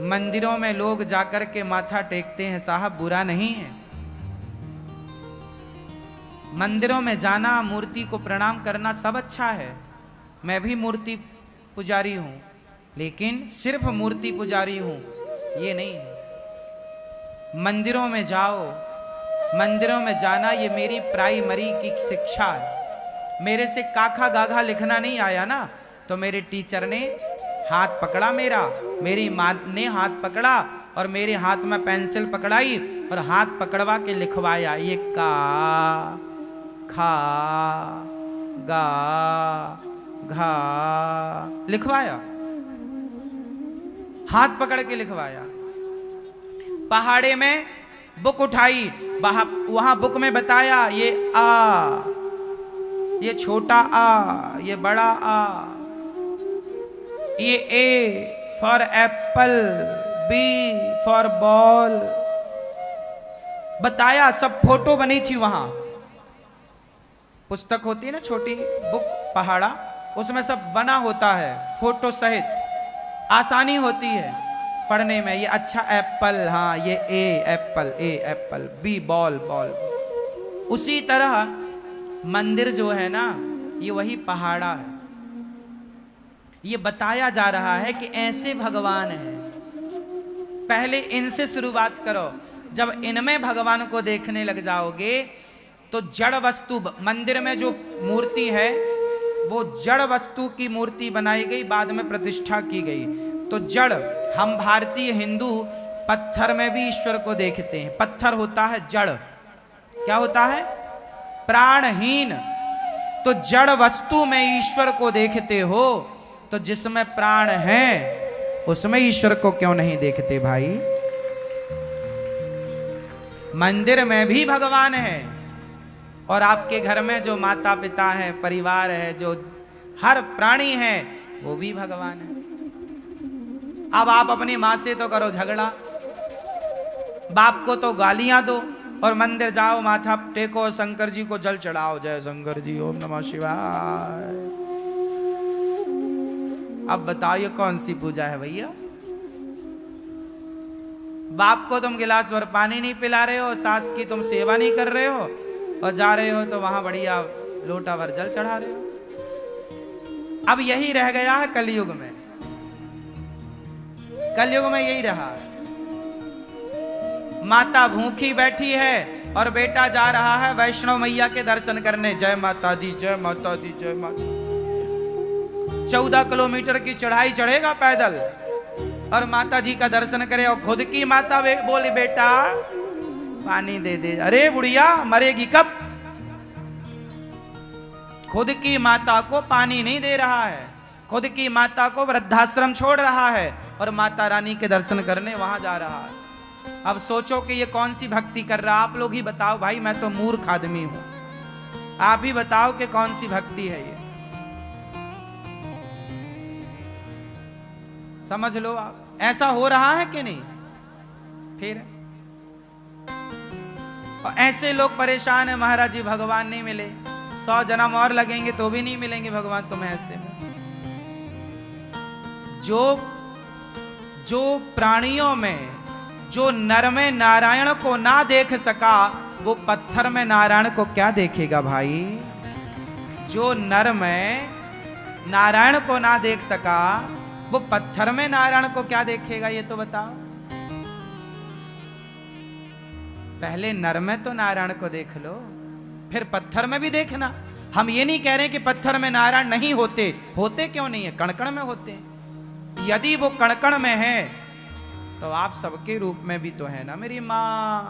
मंदिरों में लोग जाकर के माथा टेकते हैं साहब, बुरा नहीं है। मंदिरों में जाना, मूर्ति को प्रणाम करना सब अच्छा है। मैं भी मूर्ति पुजारी हूं, लेकिन सिर्फ मूर्ति पुजारी हूं ये नहीं है। मंदिरों में जाओ, मंदिरों में जाना ये मेरी प्राइमरी की शिक्षा है। मेरे से काखा गाघा लिखना नहीं आया ना, तो मेरे टीचर ने हाथ पकड़ा मेरा, मेरी माँ ने हाथ पकड़ा और मेरे हाथ में पेंसिल पकड़ाई और हाथ पकड़वा के लिखवाया, ये का खा गा घा लिखवाया, हाथ पकड़ के लिखवाया। पहाड़े में बुक उठाई, वहां बुक में बताया ये आ, ये छोटा आ, ये बड़ा आ, ये A for apple, B for ball बताया। सब फोटो बनी थी वहां। पुस्तक होती है ना छोटी बुक पहाड़ा, उसमें सब बना होता है फोटो सहित। आसानी होती है पढ़ने में। ये अच्छा एप्पल, हाँ ये ए एप्पल, ए एप्पल, बी बॉल बॉल। उसी तरह मंदिर जो है ना, ये वही पहाड़ा है। ये बताया जा रहा है कि ऐसे भगवान हैं, पहले इनसे शुरुआत करो। जब इनमें भगवान को देखने लग जाओगे तो जड़ वस्तु, मंदिर में जो मूर्ति है वो जड़ वस्तु की मूर्ति बनाई गई, बाद में प्रतिष्ठा की गई। तो जड़, हम भारतीय हिंदू पत्थर में भी ईश्वर को देखते हैं। पत्थर होता है जड़, क्या होता है? प्राणहीन। तो जड़ वस्तु में ईश्वर को देखते हो, तो जिसमें प्राण है उसमें ईश्वर को क्यों नहीं देखते भाई? मंदिर में भी भगवान है, और आपके घर में जो माता पिता है, परिवार है, जो हर प्राणी है, वो भी भगवान है। अब आप अपनी माँ से तो करो झगड़ा, बाप को तो गालियां दो, और मंदिर जाओ, माथा टेको, शंकर जी को जल चढ़ाओ, जय शंकर जी, ओम नमः शिवाय। अब बताओ ये कौन सी पूजा है भैया? बाप को तुम गिलास भर पानी नहीं पिला रहे हो, सास की तुम सेवा नहीं कर रहे हो, और जा रहे हो तो वहां बढ़िया लोटा भर जल चढ़ा रहे हो। अब यही रह गया है कलयुग में। कलयुग में यही रहा है। माता भूखी बैठी है और बेटा जा रहा है वैष्णव मैया के दर्शन करने। जय माता दी, जय माता दी, जय माता। 14 किलोमीटर की चढ़ाई चढ़ेगा पैदल और माता जी का दर्शन करे, और खुद की माता बोली बेटा पानी दे दे। अरे बुढ़िया मरेगी कब? खुद की माता को पानी नहीं दे रहा है, खुद की माता को वृद्धाश्रम छोड़ रहा है, और माता रानी के दर्शन करने वहां जा रहा है। अब सोचो कि ये कौन सी भक्ति कर रहा? आप लोग ही बताओ भाई, मैं तो मूर्ख आदमी हूं। आप ही बताओ कि कौन सी भक्ति है ये? समझ लो आप, ऐसा हो रहा है कि नहीं? फिर और ऐसे लोग परेशान है, महाराज जी भगवान नहीं मिले, 100 जन्म और लगेंगे तो भी नहीं मिलेंगे भगवान तुम्हें। ऐसे में जो प्राणियों में, जो नर में नारायण को ना देख सका, वो पत्थर में नारायण को क्या देखेगा भाई? जो नर में नारायण को ना देख सका, वो पत्थर में नारायण को क्या देखेगा? ये तो बताओ। पहले नर में तो नारायण को देख लो, फिर पत्थर में भी देखना। हम ये नहीं कह रहे कि पत्थर में नारायण नहीं होते, होते क्यों नहीं है? कण-कण में होते हैं। यदि वो कण-कण में है तो आप सबके रूप में भी तो है ना मेरी मां।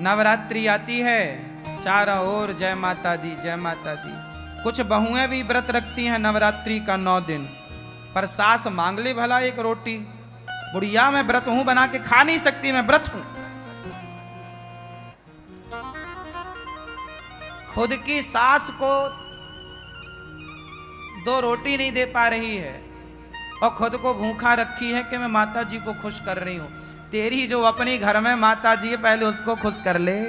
नवरात्रि आती है, चारों ओर जय माता दी, जय माता दी। कुछ बहुएं भी व्रत रखती हैं नवरात्रि का 9 दिन, पर सास मांग ले भला एक रोटी। बुढ़िया मैं व्रत हूं, बना के खा नहीं सकती, मैं व्रत हूं। खुद की सास को 2 रोटी नहीं दे पा रही है, और खुद को भूखा रखी है कि मैं माता जी को खुश कर रही हूं। तेरी जो अपनी घर में माता जी है, पहले उसको खुश कर ले।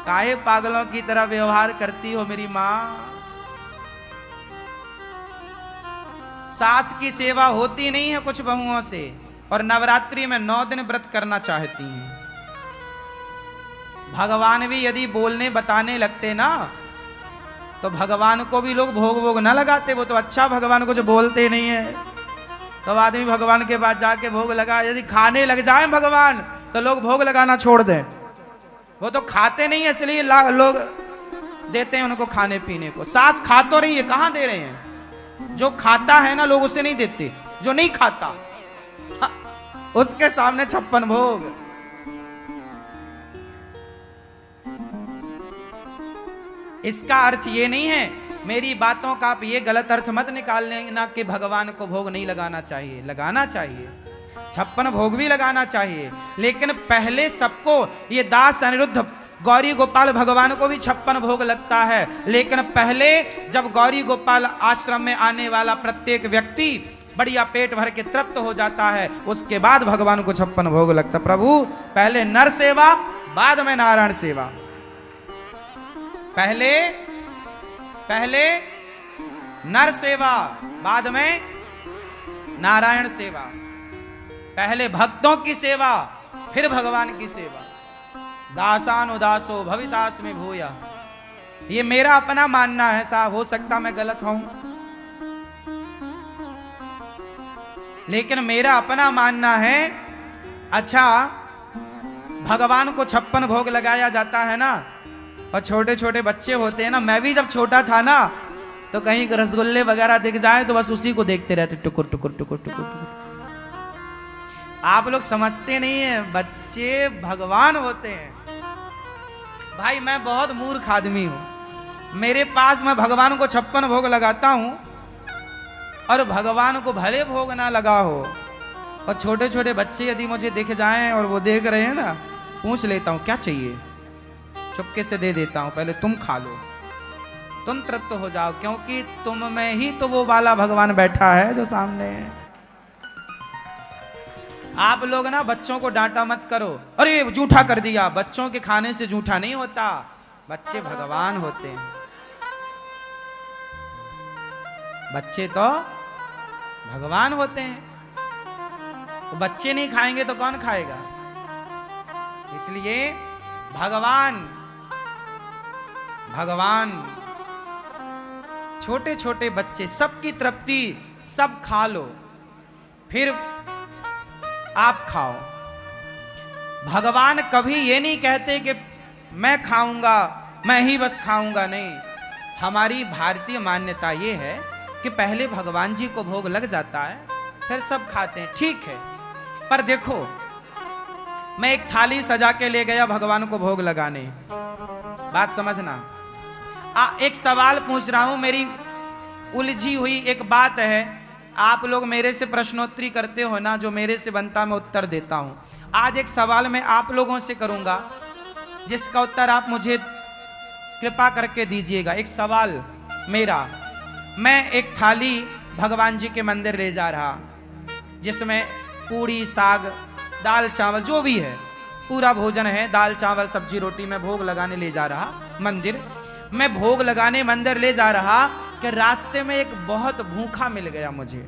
काहे पागलों की तरह व्यवहार करती हो मेरी माँ। सास की सेवा होती नहीं है कुछ बहुओं से, और नवरात्रि में 9 दिन व्रत करना चाहती हैं। भगवान भी यदि बोलने बताने लगते ना, तो भगवान को भी लोग भोग भोग ना लगाते। वो तो अच्छा भगवान को जो बोलते नहीं है, तो आदमी भगवान के पास जाके भोग लगा। यदि खाने लग जाए भगवान तो लोग भोग लगाना छोड़ दें। वो तो खाते नहीं है, इसलिए लोग देते हैं उनको खाने पीने को। सास खा तो रही है, कहां दे रहे हैं? जो खाता है ना लोग उसे नहीं देते, जो नहीं खाता उसके सामने 56 भोग। इसका अर्थ ये नहीं है, मेरी बातों का आप ये गलत अर्थ मत निकाल लेना कि भगवान को भोग नहीं लगाना चाहिए। लगाना चाहिए, 56 भोग भी लगाना चाहिए, लेकिन पहले सबको, ये दास अनिरुद्ध गौरी गोपाल भगवान को भी 56 भोग लगता है, लेकिन पहले जब गौरी गोपाल आश्रम में आने वाला प्रत्येक व्यक्ति बढ़िया पेट भर के तृप्त हो जाता है, उसके बाद भगवान को 56 भोग लगता। प्रभु पहले नर सेवा, बाद में नारायण सेवा। पहले नर सेवा, बाद में नारायण सेवा। पहले भक्तों की सेवा, फिर भगवान की सेवा। दासानुदासो भवितास में भूया, ये मेरा अपना मानना है साहब, हो सकता मैं गलत हूं, लेकिन मेरा अपना मानना है। अच्छा, भगवान को 56 भोग लगाया जाता है ना, और छोटे छोटे बच्चे होते हैं ना, मैं भी जब छोटा था ना, तो कहीं रसगुल्ले वगैरह दिख जाए तो बस उसी को देखते रहते, टुकुर टुकुर टुकुर टुकुर टुकुर। आप लोग समझते नहीं है, बच्चे भगवान होते हैं। भाई मैं बहुत मूर्ख आदमी हूं, मेरे पास मैं भगवान को 56 भोग लगाता हूं, और भगवान को भले भोग ना लगा हो, और छोटे छोटे बच्चे यदि मुझे दिख जाएं और वो देख रहे हैं ना, पूछ लेता हूं क्या चाहिए, चुपके से दे देता हूं, पहले तुम खा लो, तुम तृप्त हो जाओ, क्योंकि तुम में ही तो वो वाला भगवान बैठा है जो सामने है। आप लोग ना बच्चों को डांटा मत करो, अरे जूठा कर दिया। बच्चों के खाने से जूठा नहीं होता, बच्चे भगवान होते हैं। बच्चे तो भगवान होते हैं, तो बच्चे नहीं खाएंगे तो कौन खाएगा? इसलिए भगवान छोटे छोटे बच्चे, सबकी तृप्ति, सब खा लो, फिर आप खाओ। भगवान कभी ये नहीं कहते कि मैं खाऊंगा, मैं ही बस खाऊंगा, नहीं। हमारी भारतीय मान्यता ये है कि पहले भगवान जी को भोग लग जाता है, फिर सब खाते हैं, ठीक है। पर देखो, मैं एक थाली सजा के ले गया भगवान को भोग लगाने, बात समझना। एक सवाल पूछ रहा हूं, मेरी उलझी हुई एक बात है, आप लोग मेरे से प्रश्नोत्तरी करते हो ना, जो मेरे से बनता मैं उत्तर देता हूं। आज एक सवाल मैं आप लोगों से करूंगा, जिसका उत्तर आप मुझे कृपा करके दीजिएगा। एक सवाल मेरा, मैं एक थाली भगवान जी के मंदिर ले जा रहा, जिसमें पूड़ी, साग, दाल, चावल, जो भी है पूरा भोजन है, दाल, चावल, सब्जी, रोटी, मैं भोग लगाने ले जा रहा मंदिर। मैं भोग लगाने मंदिर ले जा रहा कि रास्ते में एक बहुत भूखा मिल गया मुझे।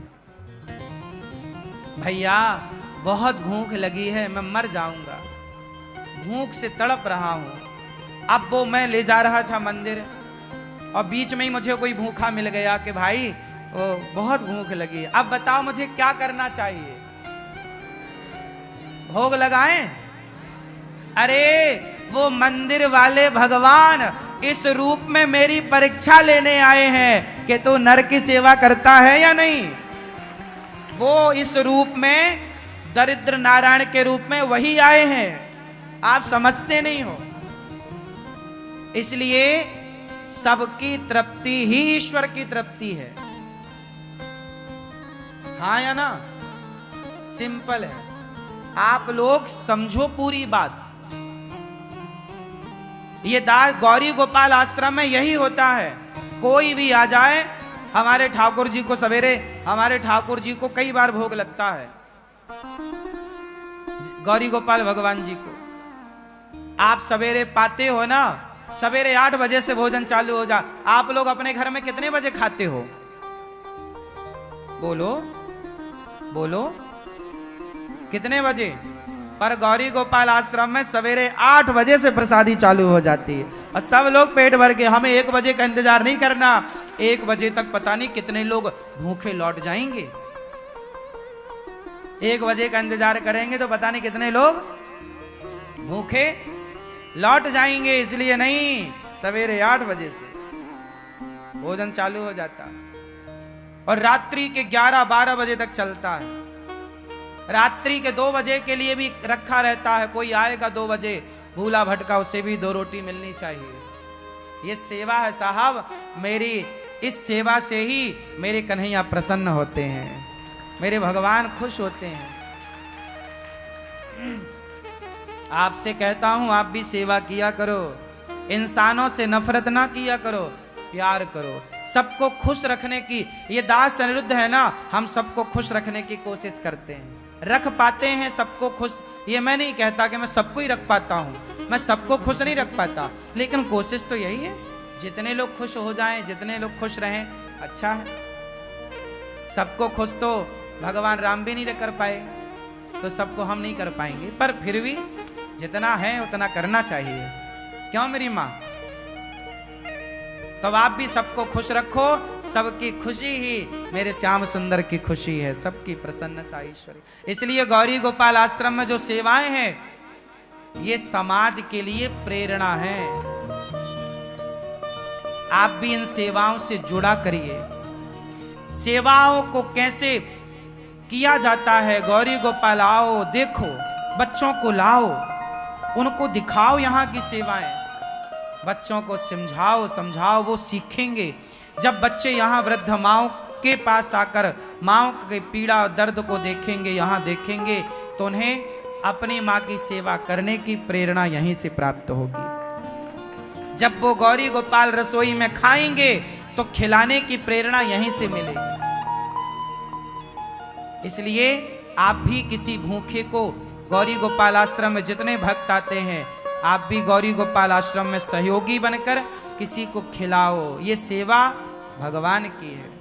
भैया बहुत भूख लगी है, मैं मर जाऊंगा, भूख से तड़प रहा हूं। अब वो मैं ले जा रहा था मंदिर, और बीच में ही मुझे कोई भूखा मिल गया कि भाई वो बहुत भूख लगी। अब बताओ मुझे क्या करना चाहिए? भोग लगाएं? अरे वो मंदिर वाले भगवान इस रूप में मेरी परीक्षा लेने आए हैं कि तू नर की सेवा करता है या नहीं। वो इस रूप में, दरिद्र नारायण के रूप में वही आए हैं, आप समझते नहीं हो। इसलिए सबकी तृप्ति ही ईश्वर की तृप्ति है, हाँ या ना? सिंपल है, आप लोग समझो पूरी बात। ये दास गौरी गोपाल आश्रम में यही होता है, कोई भी आ जाए, हमारे ठाकुर जी को सवेरे, हमारे ठाकुर जी को कई बार भोग लगता है, गौरी गोपाल भगवान जी को। आप सवेरे पाते हो ना, सवेरे 8 बजे से भोजन चालू हो जा। आप लोग अपने घर में कितने बजे खाते हो? बोलो बोलो, कितने बजे? पर गौरी गोपाल आश्रम में सवेरे 8 बजे से प्रसादी चालू हो जाती है और सब लोग पेट भर के, हमें 1 बजे का इंतजार नहीं करना। 1 बजे तक पता नहीं कितने लोग भूखे लौट जाएंगे। 1 बजे का इंतजार करेंगे तो पता नहीं कितने लोग भूखे लौट जाएंगे। इसलिए नहीं, सवेरे 8 बजे से भोजन चालू हो जाता है और रात्रि के 11-12 बजे तक चलता है। रात्रि के 2 बजे के लिए भी रखा रहता है, कोई आएगा 2 बजे भूला भटका, उसे भी 2 रोटी मिलनी चाहिए। ये सेवा है साहब मेरी। इस सेवा से ही मेरे कन्हैया प्रसन्न होते हैं, मेरे भगवान खुश होते हैं। आपसे कहता हूं आप भी सेवा किया करो, इंसानों से नफरत ना किया करो, प्यार करो। सबको खुश रखने की, ये दास अनिरुद्ध है ना, हम सबको खुश रखने की कोशिश करते हैं, रख पाते हैं सबको खुश। ये मैं नहीं कहता कि मैं सबको ही रख पाता हूं, मैं सबको खुश नहीं रख पाता, लेकिन कोशिश तो यही है जितने लोग खुश हो जाएं, जितने लोग खुश रहें अच्छा है। सबको खुश तो भगवान राम भी नहीं कर पाए, तो सबको हम नहीं कर पाएंगे, पर फिर भी जितना है उतना करना चाहिए। क्यों मेरी माँ? तो आप भी सबको खुश रखो, सबकी खुशी ही मेरे श्याम सुंदर की खुशी है, सबकी प्रसन्नता ईश्वरी। इसलिए गौरी गोपाल आश्रम में जो सेवाएं हैं ये समाज के लिए प्रेरणा है। आप भी इन सेवाओं से जुड़ा करिए। सेवाओं को कैसे किया जाता है, गौरी गोपाल आओ देखो, बच्चों को लाओ, उनको दिखाओ यहाँ की सेवाएं, बच्चों को समझाओ समझाओ, वो सीखेंगे। जब बच्चे यहाँ वृद्ध माओ के पास आकर माओ के पीड़ा और दर्द को देखेंगे, यहाँ देखेंगे, तो उन्हें अपनी माँ की सेवा करने की प्रेरणा यहीं से प्राप्त होगी। जब वो गौरी गोपाल रसोई में खाएंगे तो खिलाने की प्रेरणा यहीं से मिलेगी। इसलिए आप भी किसी भूखे को, गौरी गोपाल आश्रम में जितने भक्त आते हैं, आप भी गौरी गोपाल आश्रम में सहयोगी बनकर किसी को खिलाओ। ये सेवा भगवान की है।